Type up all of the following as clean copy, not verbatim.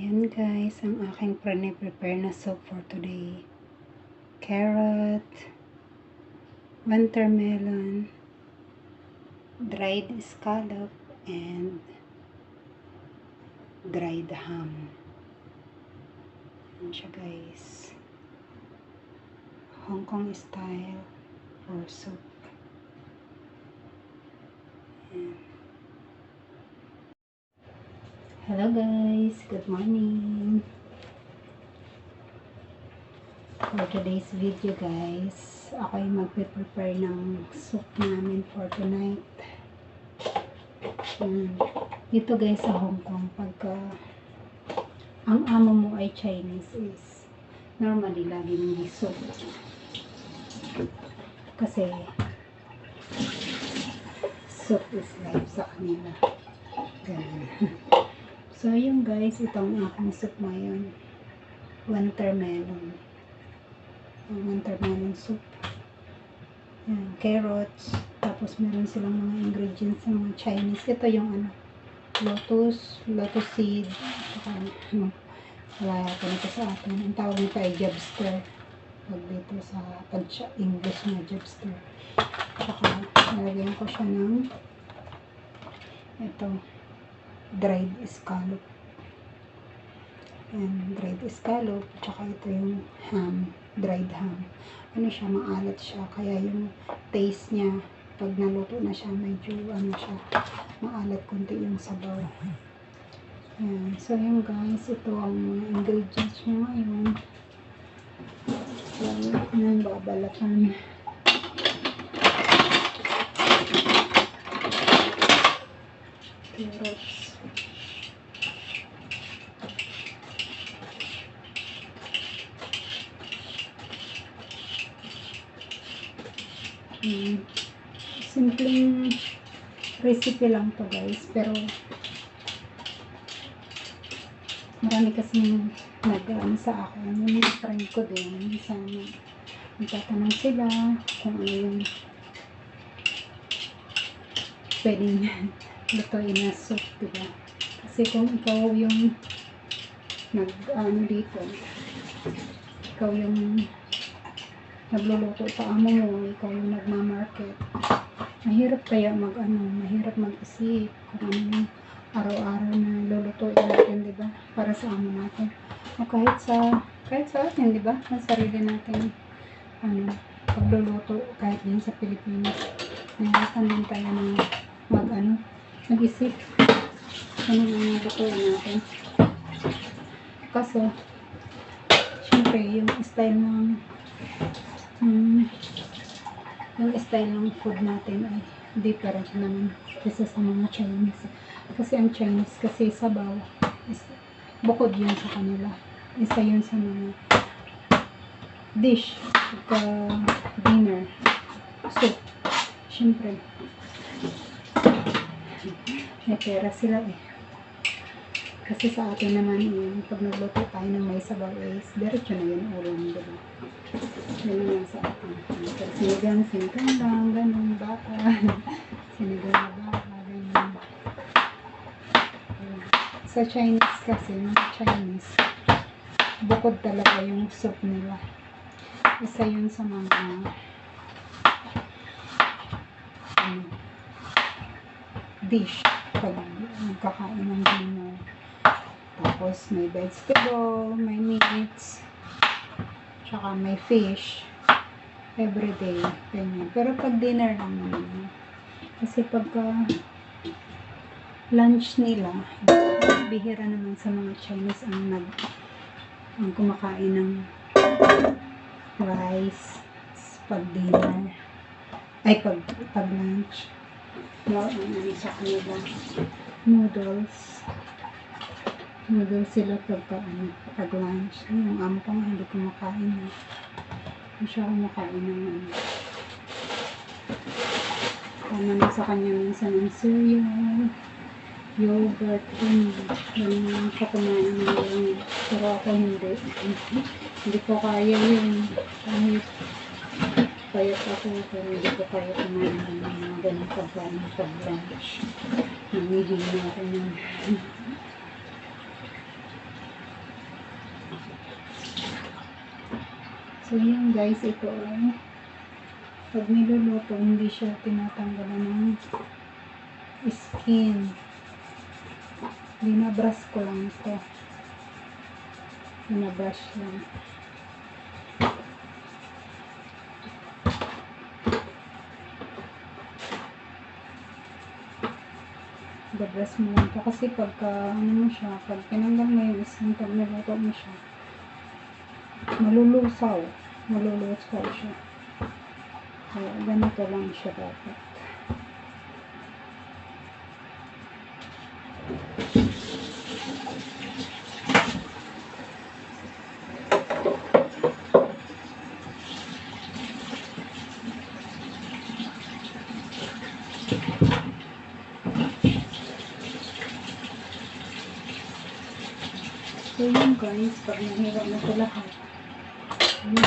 Ayan guys, ang aking prepare na soup for today. Carrot, watermelon, dried scallop, and dried ham. Ayan siya guys. Hong Kong style for soup. Ayan. Hello guys, good morning. For today's video guys, ako ay magpe-prepare ng soup namin for tonight. Dito guys sa Hong Kong, pagka ang amo mo ay Chinese is normally lagi may soup. Kasi soup is life sa kanila. Ganun. So yun guys, itong aking soup ngayon. Watermelon soup. Yan, carrots. Tapos meron silang mga ingredients ng mga Chinese. Ito yung lotus seed. Wala ko nito sa atin. Ang tawag nito ay jobster. Pag dito sa English na jobster. Saka nalagyan ko siya ng ito, dried scallop. And dried scallop. Saka ito yung ham. Dried ham. Ano siya, maalat siya. Kaya yung taste niya, pag naluto na siya, medyo siya, maalat konti yung sabaw. Ayan. So yun guys, ito ang mga ingredients niya ngayon. Ayan, babalatan. Carrots. Simpleng recipe lang to guys, pero marami kasi nag-ano sa akin, yung mga friend ko din, minsan magtatanong sila kung ano yung pwedeng lutuin na soup, diba? Kasi kung ikaw yung dito, ikaw yung nagluluto sa amo mo, ikaw yung nagmamarket, mahirap kaya mahirap mag-isip kung ano yung araw-araw na lulutuin natin, diba? Para sa amo natin. O kahit sa atin, diba? Ang sarili natin, pagluluto, kahit din sa Pilipinas, nahirapan din tayo na mag-isip ano yung lutuin natin. Kasi, syempre, yung style ng food natin ay different naman kasi sa mga Chinese. Kasi ang Chinese kasi sabaw is bukod yun sa kanila. Isa yun sa mga dish pagka dinner. Soup. Siyempre, may pera sila eh. Kasi sa atin naman yung pag nagluto tayo ng may sabaw is diretso na yun ulam, diba? Yun lang sa atin. Sinigang lang, ganun, baka. Sinigang na baka, ganun. Sa Chinese kasi, Chinese, bukod talaga yung soup nila. Isa yun sa mga dish pag magkakain ng dinner. Tapos may vegetable, may meats, tsaka may fish everyday, ganyan. Pero pag dinner lang naman, kasi pagka lunch nila, bihira naman sa mga Chinese ang kumakain ng rice pag dinner, ay pag lunch. More on sa kanila, noodles sila pag lunch. Yung amo ko nga hindi kumakain na. Hindi siya kumakain ng tama na sa kanya minsan ng cereal, yogurt, ganun lang siya kumain ng lang. Pero ako hindi. Hindi ko kaya yun. Kahit payat ako, pero hindi ko kaya kumain ng mga ganun pagkain pag lunch. Nangihinga ako ng So yun guys, ito ay pag niluluto, hindi siya tinatanggalan ng skin. Binabrush ko lang ito. Binabrush lang. Binabrush mo lang ito kasi pagka ano mo siya, pag tinanggal mo yung skin, pag niluto mo siya, malulusaw siya. Kaya ganito lang siya dapat. So yun guys, pag nahiwa na ito lahat, ano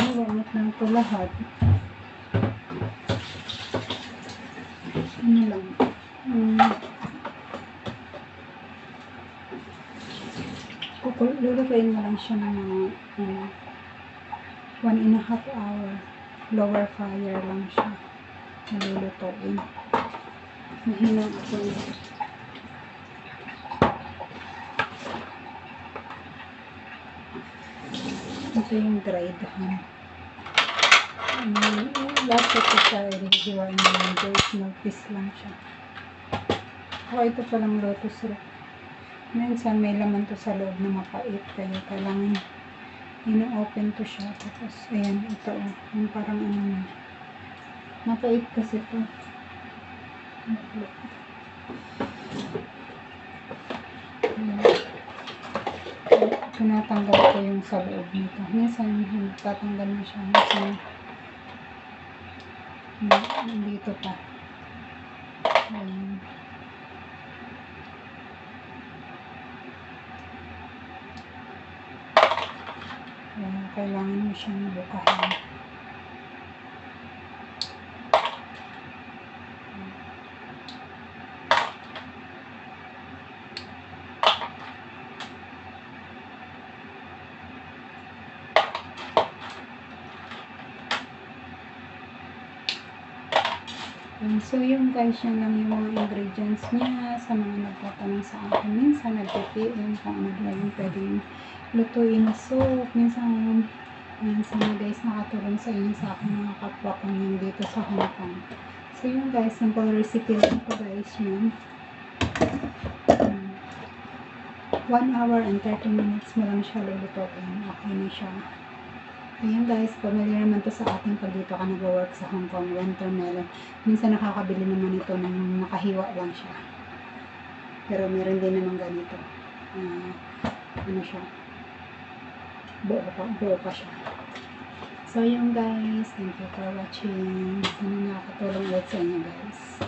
lang, lulutuin mo lang siya ng mga 1.5 hour, lower fire lang siya, nalulutuin. Mahinang ako na. Ito yung dried ham. Lapot ko siya, i-rehiwain mo yung dirt, mag-piece lang siya. Ito palang lotus root. Minsan may laman to sa loob na mapait, kaya kailangan ino-open to siya. Tapos, ayan, ito yung parang ano na. Mapait kasi to. Tinatanggal ko yung sa loob nito. Minsan, tatanggal mo siya. Minsan, dito pa. Kailangan mo siyang bukahin. So yung guys, yan lang yung mga ingredients niya. Sa mga nagtatanong sa akin, minsan nagpipm kung ano ba yung pwedeng lutuin na soup. Minsan guys, nakatulong sa inyo sa akin mga kapwa ko dito sa Hong Kong. So yung guys, simple recipe lang ito guys yun. 1 hour and 30 minutes mo lang siya lulutuin. Okay na siya. Ayan guys, familiar naman to sa ating pag dito ka nag-work sa Hong Kong, watermelon. Minsan nakakabili naman ito ng nakahiwa lang siya. Pero meron din naman ganito. Ano siya? Buo pa siya. So yun guys, thank you for watching. Sana nakakatulong ulit sa inyo guys.